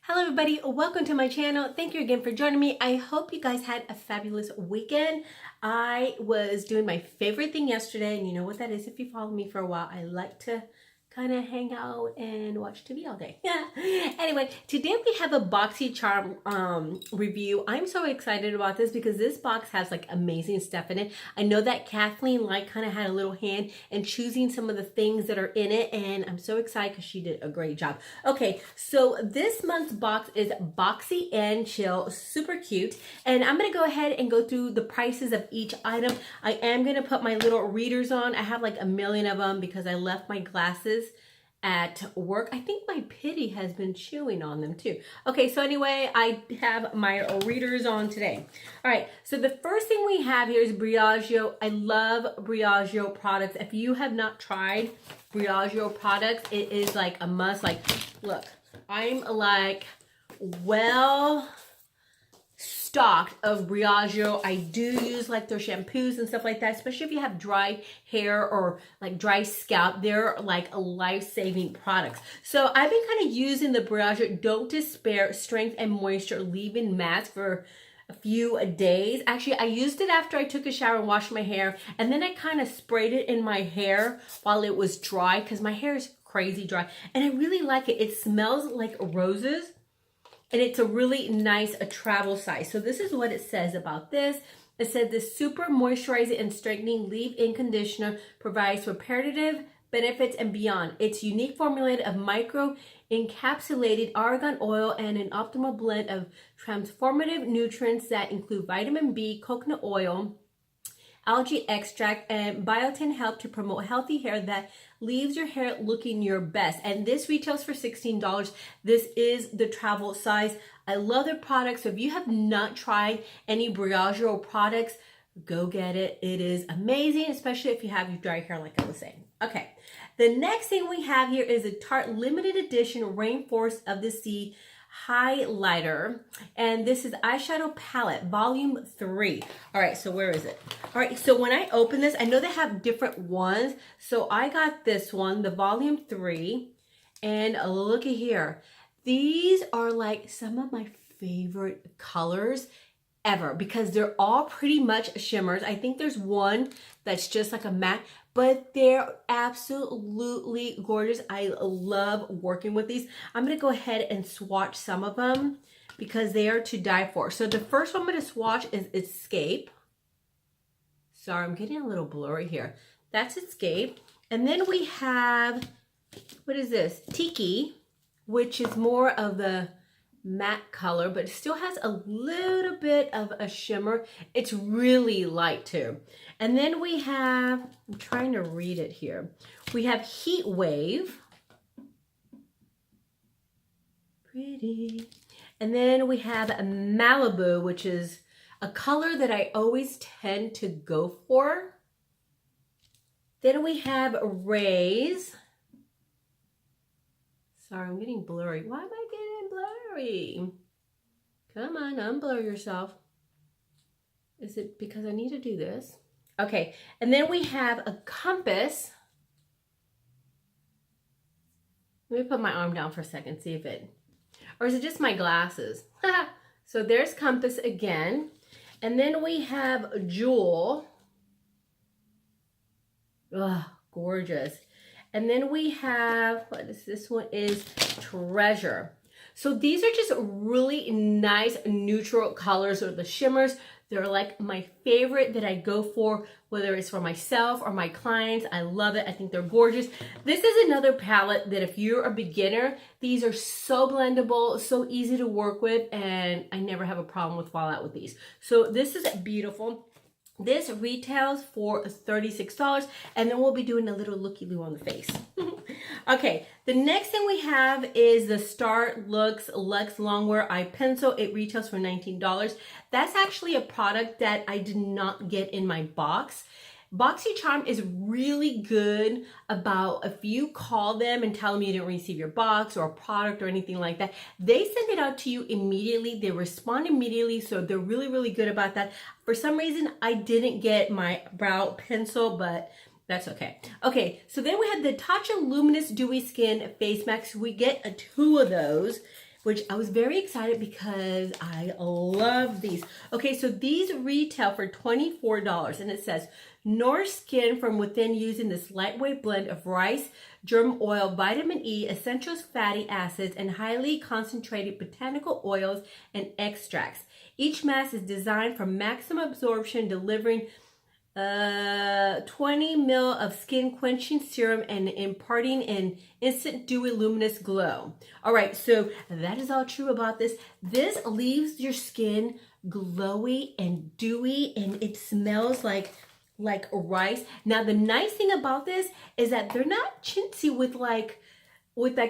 Hello everybody, welcome to my channel. Thank you again for joining me. I hope you guys had a fabulous weekend. I was doing my favorite thing yesterday, and you know what that is if you follow me for a while. I like to kind of hang out and watch TV all day. Anyway, today we have a Boxycharm review. I'm so excited about this because this box has like amazing stuff in it. I know that Kathleen Light kind of had a little hand in choosing some of the things that are in it, and I'm so excited because she did a great job. Okay, so this month's box is Boxy and Chill, super cute, and I'm gonna go ahead and go through the prices of each item. I am gonna put my little readers on. I have like a million of them because I left my glasses at work. I think my Pitty has been chewing on them too. Okay, so anyway, I have my readers on today. All right, so the first thing we have here is Briogeo. I love Briogeo products. If you have not tried Briogeo products, it is like a must. Like, look, I'm like well stocked of Briogeo. I do use like their shampoos and stuff like that, especially if you have dry hair or like dry scalp. They're like a life-saving products. So I've been kind of using the Briogeo Don't Despair Strength and Moisture Leave-In Mask for a few days. Actually, I used it after I took a shower and washed my hair, and then I kind of sprayed it in my hair while it was dry because my hair is crazy dry, and I really like it. It smells like roses. And it's a really nice travel size. So this is what it says about this. It said this super moisturizing and strengthening leave-in conditioner provides reparative benefits and beyond. It's unique formulated of micro encapsulated argan oil and an optimal blend of transformative nutrients that include vitamin B, coconut oil, algae extract, and biotin help to promote healthy hair that leaves your hair looking your best. And this retails for $16. This is the travel size. I love their products. So if you have not tried any Briogeo products, go get it. It is amazing, especially if you have your dry hair like I was saying. Okay, the next thing we have here is a Tarte limited edition Rainforest of the Sea highlighter, and this is eyeshadow palette volume 3. All right, so where is it? All right, so when I open this, I know they have different ones, so I got this one, the volume 3, and look at here. These are like some of my favorite colors ever because they're all pretty much shimmers. I think there's one that's just like a matte, but they're absolutely gorgeous. I love working with these. I'm gonna go ahead and swatch some of them because they are to die for. So the first one I'm gonna swatch is Escape. Sorry, I'm getting a little blurry here. That's Escape. And then we have, what is this? Tiki, which is more of the matte color, but it still has a little bit of a shimmer. It's really light too. And then we have, I'm trying to read it here. We have Heat Wave. Pretty. And then we have Malibu, which is a color that I always tend to go for. Then we have Rays. Sorry, I'm getting blurry. Why am I getting blurry? Come on, unblur yourself. Is it because I need to do this? Okay, and then we have a Compass. Let me put my arm down for a second, see if it, or is it just my glasses? So there's Compass again. And then we have Jewel. Ugh, gorgeous. And then we have, what is this one, is Treasure. So these are just really nice neutral colors, or the shimmers. They're like my favorite that I go for, whether it's for myself or my clients. I love it. I think they're gorgeous. This is another palette that if you're a beginner, these are so blendable, so easy to work with, and I never have a problem with fallout with these. So this is beautiful. This retails for $36, and then we'll be doing a little looky-loo on the face. Okay, the next thing we have is the Star Luxe Longwear Eye Pencil. It retails for $19. That's actually a product that I did not get in my box. Boxycharm is really good about if you call them and tell them you didn't receive your box or a product or anything like that, they send it out to you immediately. They respond immediately, so they're really, really good about that. For some reason, I didn't get my brow pencil, but that's okay. Okay, so then we have the Tatcha Luminous Dewy Skin Face Mask. We get 2 of those. which I was very excited because I love these. Okay, so these retail for $24, and it says, nourish skin from within using this lightweight blend of rice, germ oil, vitamin E, essential fatty acids, and highly concentrated botanical oils and extracts. Each mask is designed for maximum absorption, delivering 20 ml of skin quenching serum and imparting an instant dewy luminous glow. All right, so that is all true about this. This leaves your skin glowy and dewy, and it smells like rice. Now the nice thing about this is that they're not chintzy with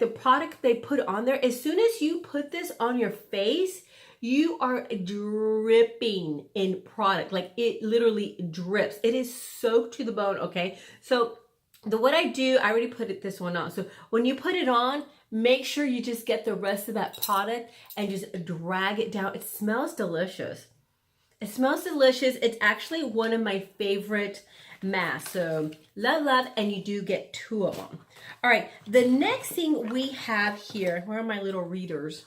the product they put on there. As soon as you put this on your face, you are dripping in product. Like, it literally drips. It is soaked to the bone, okay? So what I do, I already put this one on. So when you put it on, make sure you just get the rest of that product and just drag it down. It smells delicious. It smells delicious. It's actually one of my favorite masks. So love, and you do get 2 of them. All right, the next thing we have here, where are my little readers?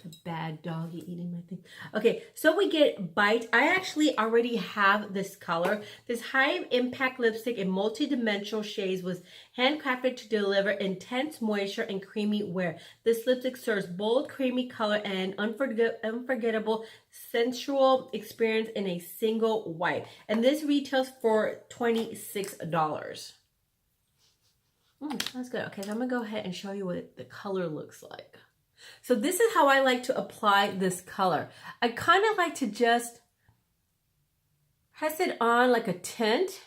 A bad doggy eating my thing. Okay, so we get Bite. I actually already have this color. This high impact lipstick in multi-dimensional shades was handcrafted to deliver intense moisture and creamy wear. This lipstick serves bold, creamy color and unforgettable sensual experience in a single wipe. And this retails for $26. That's good. Okay, so I'm gonna go ahead and show you what the color looks like. So this is how I like to apply this color. I kind of like to just press it on like a tint,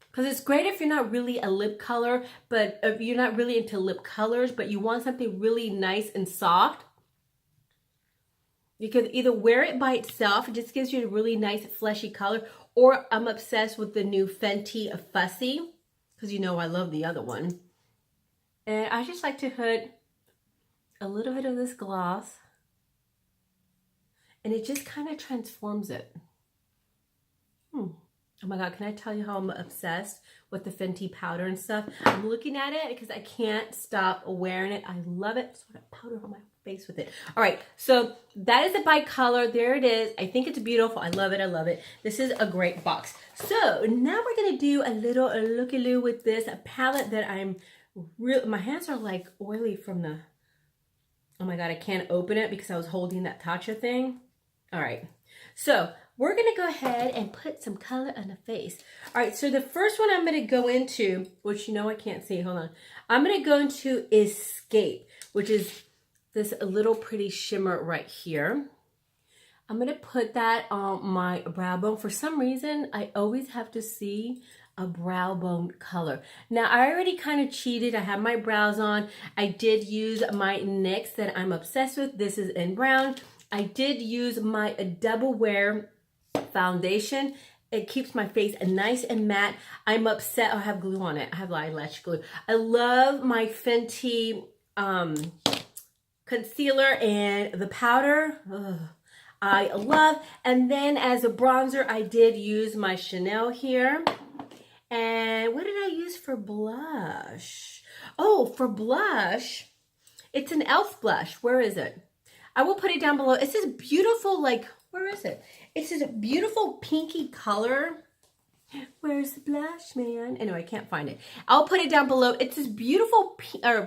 because it's great if you're not really a lip color, but if you're not really into lip colors, but you want something really nice and soft. You can either wear it by itself, it just gives you a really nice fleshy color, or I'm obsessed with the new Fenty Fussy, because you know I love the other one. And I just like to put a little bit of this gloss, and it just kind of transforms it. Oh my God, can I tell you how I'm obsessed with the Fenty powder and stuff? I'm looking at it because I can't stop wearing it. I love it. So I got powder on my face with it. All right, so that is the Bite color. There it is. I think it's beautiful. I love it. I love it. This is a great box. So now we're gonna do a little looky-loo with this palette that I'm real. My hands are like oily from the. Oh my God, I can't open it because I was holding that Tatcha thing. All right, so we're gonna go ahead and put some color on the face. All right, so the first one I'm gonna go into, which you know I can't see, hold on. I'm gonna go into Escape, which is this little pretty shimmer right here. I'm gonna put that on my brow bone. For some reason, I always have to see a brow bone color. Now, I already kind of cheated. I have my brows on. I did use my NYX that I'm obsessed with. This is in brown. I did use my Double Wear foundation. It keeps my face nice and matte. I'm upset. I have glue on it. I have eyelash glue. I love my Fenty concealer and the powder. Ugh, I love. And then as a bronzer, I did use my Chanel here. And what did I use for blush? Oh, for blush, it's an e.l.f. blush. Where is it? I will put it down below. It's this beautiful, like, where is it? It's this beautiful pinky color. Where's the blush, man? Anyway, I can't find it. I'll put it down below. It's this beautiful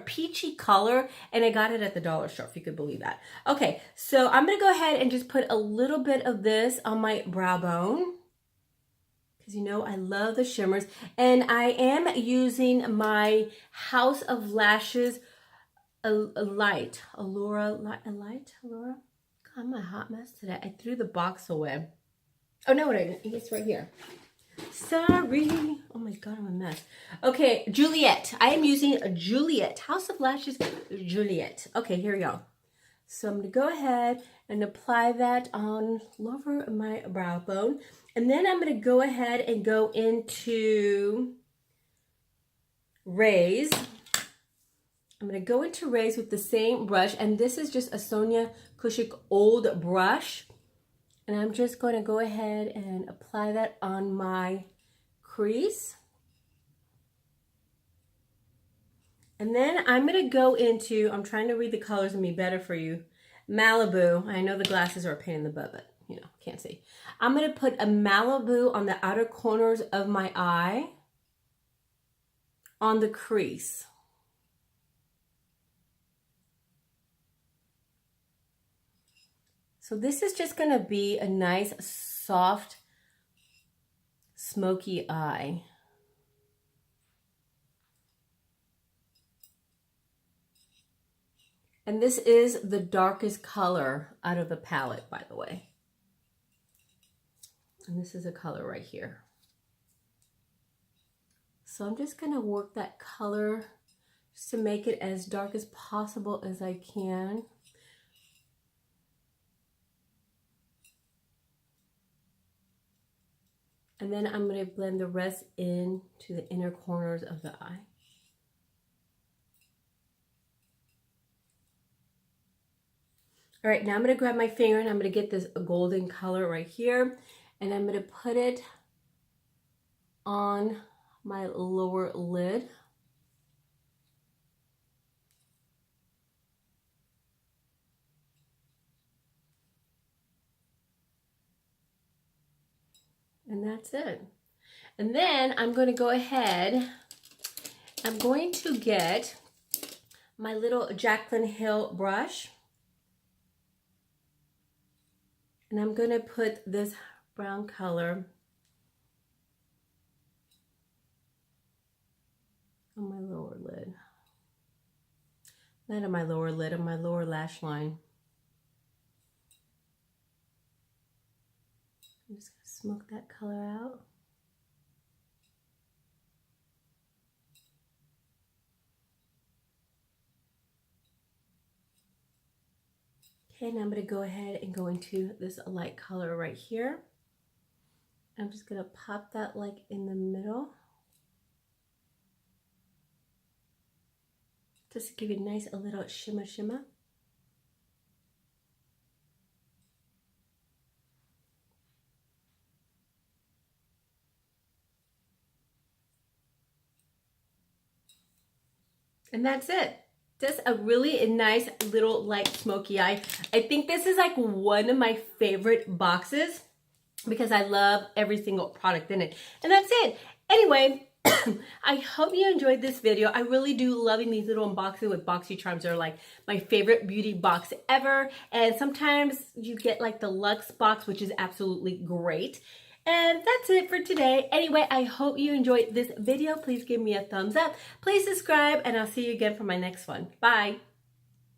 peachy color, and I got it at the dollar store, if you could believe that. Okay, so I'm going to go ahead and just put a little bit of this on my brow bone, because you know I love the shimmers. And I am using my House of Lashes Allura. God, I'm a hot mess today. I threw the box away. Oh no, it's right here. Sorry. Oh my God, I'm a mess. Okay, Juliette. I am using a Juliette. House of Lashes Juliette. Okay, here we go. So I'm going to go ahead and apply that on over my brow bone. And then I'm going to go ahead and go into Raise. I'm going to go into Raise with the same brush. And this is just a Sonia Kashuk old brush. And I'm just going to go ahead and apply that on my crease. And then I'm going to go into, I'm trying to read the colors and be better for you. Malibu. I know the glasses are a pain in the butt, but you know, can't see. I'm going to put a Malibu on the outer corners of my eye, on the crease. So this is just going to be a nice, soft, smoky eye. And this is the darkest color out of the palette, by the way. And this is a color right here. So I'm just going to work that color just to make it as dark as possible as I can. And then I'm going to blend the rest in to the inner corners of the eye. All right, now I'm going to grab my finger and I'm going to get this golden color right here. And I'm going to put it on my lower lid. And that's it. And then I'm going to go ahead, I'm going to get my little Jaclyn Hill brush. And I'm going to put this brown color on my lower lid. Not on my lower lid, on my lower lash line. I'm just going to smoke that color out. Okay, now I'm going to go ahead and go into this light color right here. I'm just going to pop that like in the middle. Just to give you a nice a little shimmer shimmer. And that's it. Just a really nice little light smoky eye. I think this is like one of my favorite boxes because I love every single product in it. And that's it. Anyway, I hope you enjoyed this video. I really do loving these little unboxing with Boxycharms. They're like my favorite beauty box ever. And sometimes you get like the Luxe box, which is absolutely great. And that's it for today. Anyway, I hope you enjoyed this video. Please give me a thumbs up. Please subscribe, and I'll see you again for my next one. Bye.